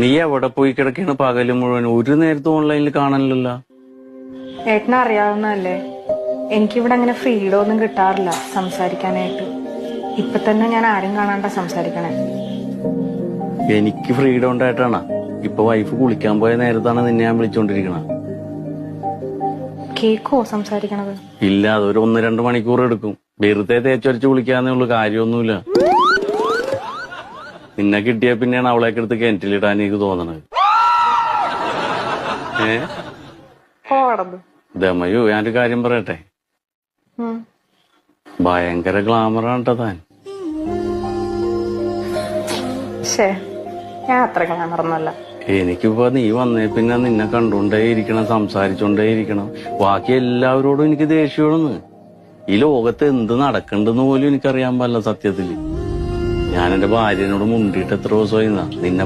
നീ എവിടെ പോയി കിടക്കാണ് പകല് മുഴുവൻ? ഒരു നേരത്തെ ഓൺലൈനിൽ കാണാനില്ലല്ലോ. ഏട്ടനെ അറിയാവുന്നതല്ലേ, എനിക്കിവിടെ അങ്ങനെ ഫ്രീഡം ഒന്നും കിട്ടാറില്ല സംസാരിക്കാനായിട്ട്. ഇപ്പൊ തന്നെ ഞാൻ ആരും കാണാണ്ട സംസാരിക്കണേ. എനിക്ക് ഫ്രീഡം ഉണ്ടായിട്ടാണ്. ഇപ്പൊ വൈഫ് കുളിക്കാൻ പോയ നേരത്താണ് നിന്നെ ഞാൻ വിളിച്ചോണ്ടിരിക്കണ. കേക്കോ സംസാരിക്കണത്? ഇല്ല, അതൊരു 1-2 മണിക്കൂർ എടുക്കും. വെറുതെ തേച്ചൊരച്ച് കുളിക്കാന്നേ ഉള്ളു, കാര്യമൊന്നുമില്ല. നിന്നെ കിട്ടിയ പിന്നെയാണ് അവളേക്ക് എടുത്ത് കിണറ്റിലിടാൻ എനിക്ക് തോന്നണത്. ദമയോ, ഞാനൊരു കാര്യം പറയട്ടെ? ഭയങ്കര ഗ്ലാമറാണ് ട്ടോ താൻ. ഞാൻ അത്ര ഗ്ലാമറൊന്നുമല്ല. എനിക്കിപ്പോ നീ വന്നേ പിന്നെ നിന്നെ കണ്ടോണ്ടേ ഇരിക്കണം, സംസാരിച്ചോണ്ടേ ഇരിക്കണം. ബാക്കി എല്ലാവരോടും എനിക്ക് ദേഷ്യമാണെന്ന്. ഈ ലോകത്ത് എന്ത് നടക്കണ്ടെന്ന് പോലും എനിക്കറിയാൻ പാടില്ല സത്യത്തില്. ഞാൻ എന്റെ ഭാര്യനോട് മുണ്ടിയിട്ട് എത്ര ദിവസമായി നിന്നെ